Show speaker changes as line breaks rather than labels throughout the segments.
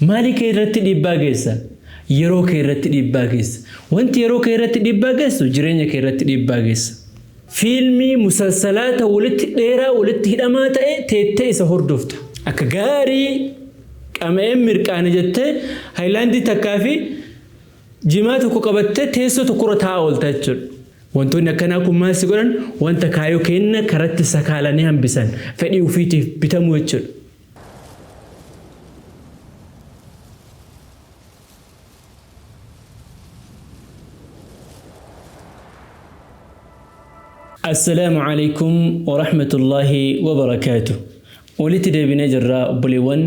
Maali kee irratti dhiibbaa geessa? Yeroo kee irratti dhiibbaa geessa. Wanti yeroo kee irratti dhiibbaa geessu jireenya kee irratti dhiibbaa geessa. Fiilmii musalsalaata walitti dheeraa walitti hidhamaa ta'e teettee isa hordofta. Akka gaarii qama'een mirqaana jettee haayilaandii takkaa fi jimaa tokko qabattee teessoo tokkorra taa'aa oolta jechuudha. Wantoonni akkanaa kun maal si godhan? Wanta kaayoo kenna karatti sakaalanii hambisan fedhii ofiitiif bitamuu jechuudha. السلام عليكم ورحمة الله وبركاته. ولت دبنا جرا بليون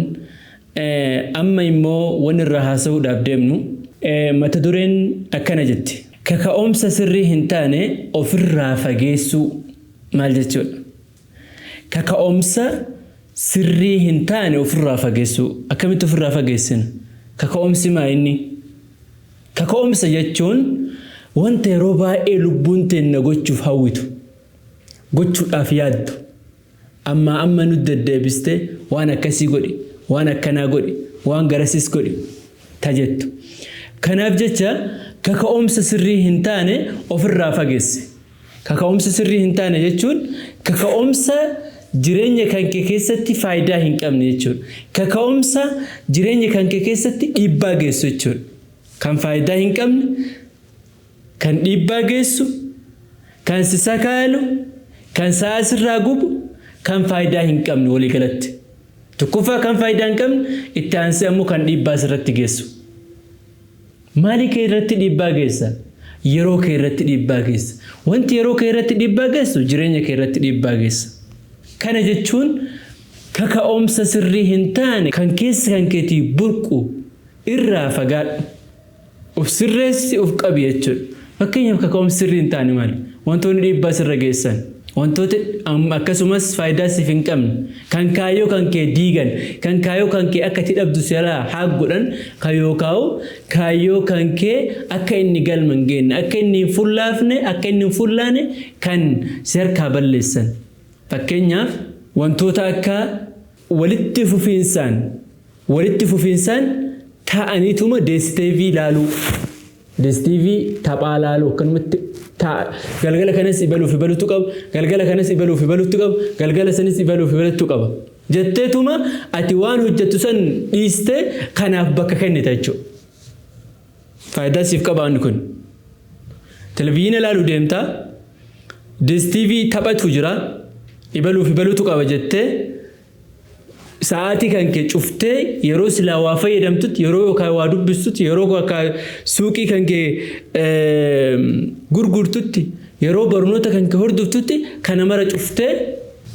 أما يمو ون الرهاسو دابدمنو متدورين أكنجت كأمس سري هنتاني أفر فجيسو مالجتون كأمس سري هنتاني أفر فجيسو أكمل تفر فجيسن كأمس ما إني كأمس جتون وانت ربع لبنت النجوت فهوتو قلت أفياد أما ندد بسته وأنا كسي قولي وأنا كنا قولي وأنا جرسيس قولي تجت كنا بجتة كأمس سري هنتاني أفر رافقس كأمس سري هنتاني جتون كأمس جيرانيا كان كيستي فايدة هنكم نيجون كأمس جيرانيا كان كيستي إباجس جتون كان فايدة هنكم كان إباجسو كان سسكالو كان ساسر راغوب كان فايدة هنكم نولي قلت تكوفا كان فايدة هنكم التانسيامو كان إباس رتجسو مالي كي رتي إباجسا يرو كي رتي إباجس وانت يرو كي رتي إباجسو جرينيا كي رتي إباجس كان جتشون كاكا أمسا سري هنتاني كان كيس كان كيتي بركو إرا فقال وفسرسي وفقابيتشون فكين يبقى كاكا أمسا سري هنتاني مالي وانتوني إباس الرجيسان wantoota akkasumas faayidaa siif hin qabne kan kaayoo kan kee diigan kan kaayoo kan kee akka tidhabdu siraa haa godhan kaayoo kan kee akka inni galman geenne akka inni fullaafne akka inni fullaane kan sirkaa balleessan fakkeenyaaf wantoota akka walitti fufiinsaan ta'aniituma DSTV ilaaluu DSTV taphaa ilaaluu akkanumatti galgala kanas ibaluu fi balutu qaba galgala kanas ibaluu fi balutu qaba galgala sanis ibaluu fi balutu qaba jetteetuma ati waan hojjettu san dhiiste kanaaf bakka kennita jechuudha faayidaa siif qabaan kun televiziyoona ilaaluu deemta DSTV taphatu jira ibaluu fi balutu qaba jettee sa'aatii kan kee cuftee yeroo silaa waa fayyadamtutti yeroo yookaan waa dubbistutti yeroo akka suuqii kan kee gurgurtutti yeroo barnoota kan kee hordoftutti kana mara cuftee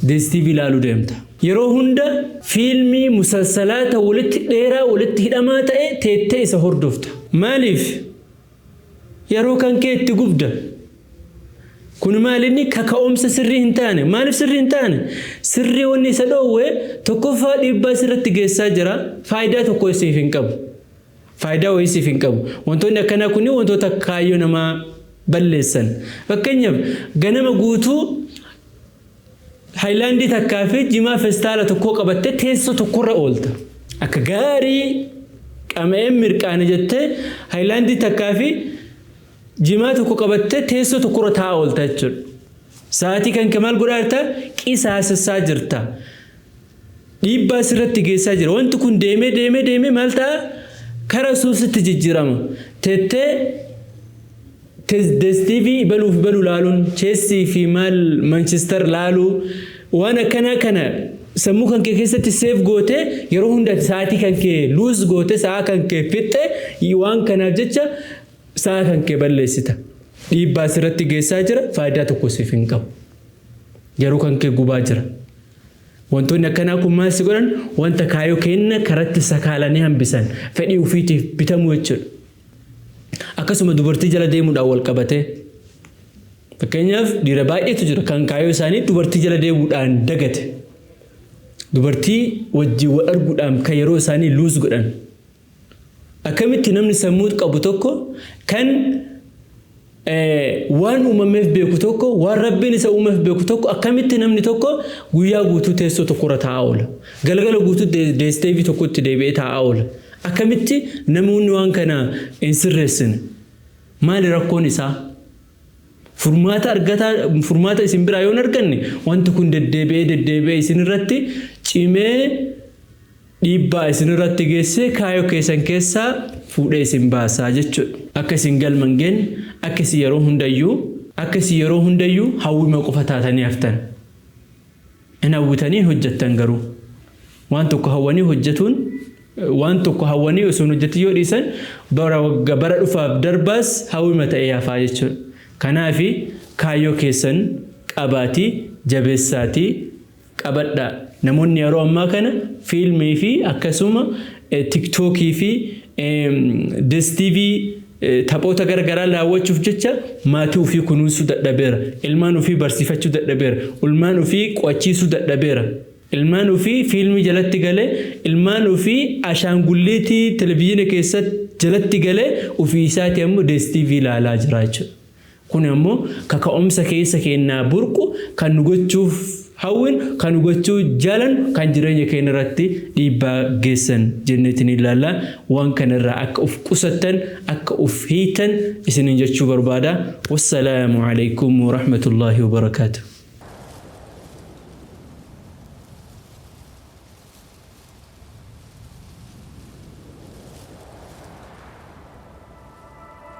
DSTV ilaaluu deemta. Yeroo hunda fiilmii musalsalaata walitti dheeraa walitti hidhamaa ta'e teettee isa hordofta. Maaliif? Yeroo kan kee itti gubda. kun maalinni kaka'umsa sirrii hin taane maaliif sirrii hin taane sirrii wanni isa dhoowwe tokkoffaa dhiibbaa sirratti geessaa jira faayidaa tokko isiif hin qabu faayidaa isiif hin qabu wantoonni akkana kunni wantoota kaayyoo namaa balleessan fakkeenyaaf ganama guutuu Haayilaandii takkaa fi jimaa festaala tokko qabattee teessoo tokkorra oolta akka gaarii qama'een mirqaana jettee Haayilaandii takkaa fi jimaa tokko qabattee teessoo tokkorra taa'aa oolta jechuudha sa'aatii kan kamaal godhaarta qisaasessaa jirta dhiibbaa sirratti geessaa jira wanti kun deemee maal ta'a karaa suusitti jijjiirama teettee DSTV balu laalun Chelsea fi mal Manchester laalu wana kana sammuu kan kee keessatti save goote yeroo hunda sa'aatii kan kee lose goote sa'a kan kee fitte waan kanaaf jecha sa'a kan kee balleessita dhiibbaa sirratti geessaa jira faayidaa tokko siif hin qabu yeroo kan kee gubaa jira wantoonni akkanaa kun maal si godhan wanta kaayoo kenna karatti sakaalanii hambisan fedhii ofiitiif bitamuu jechuudha akkasuma dubartii jala deemuudhaan wal qabate fakkeenyaaf dhiira baay'eetu jira kan kaayoo isaanii dubartii jala deemuudhaan dagate dubartii wajjii wal arguudhaan kan yeroo isaanii luus godhan akkamitti namni sammuu qabu tokko kan waan uumameef beeku tokko waan rabbiin isa uumeef beeku tokko akkamitti namni tokko guyyaa guutuu teessoo tokkorra taa'aa oola galgala guutuu DSTV tokkotti deebi'ee taa'aa oola akkamitti namoonni waan kana hin sirreessine maali rakkoon isaa furmaata isin biraa yoo arganne wanti kun deddeebi'ee isin irratti cimee dhiibbaa isin irratti geessee kaayoo keessan keessaa fuudhee isin baasaa jechuudha. Akka isin galman geen akka isin yeroo hundayyuu hawwima qofa taatanii haftan. Hin hawwitanii hojjettan garuu waan tokko hawwanii osoo hojjetii yoo dhiisan bara dhufaaf darbaas hawwima ta'ee hafaa jechuudha. Kanaafi kaayoo keessan qabaatii jabeessaatii qabadhaa. Namoonni yeroo ammaa kana fiilmii fi akkasuma TikTokii fi DSTV taphoota garagaraa daawwachuuf jecha maatii ofii kunuunsuu dadhabeera. Ilmaan ofii barsiifachuu dadhabeera. Ilmaan ofii qo'achiisuu dadhabeera. Ilmaan ofii fiilmii jalatti galee ilmaan ofii ashaangulliitii televiziyoona keessatti jalatti galee ofii isaatii ammoo DSTV ilaalaa jira jechuudha. Kun ammoo kaka'umsa keessa kennaa burqu kan nu gochuuf hawwin kan gochuu jaalan kan jireenya keenya irratti dhiibbaa geessan jenneetiin ilaalla. Waan kanarraa akka of qusattan akka of hiitan isinin jechuu barbaada. Wassalaamu alaykum wa rahmatullahi wa barakatuh.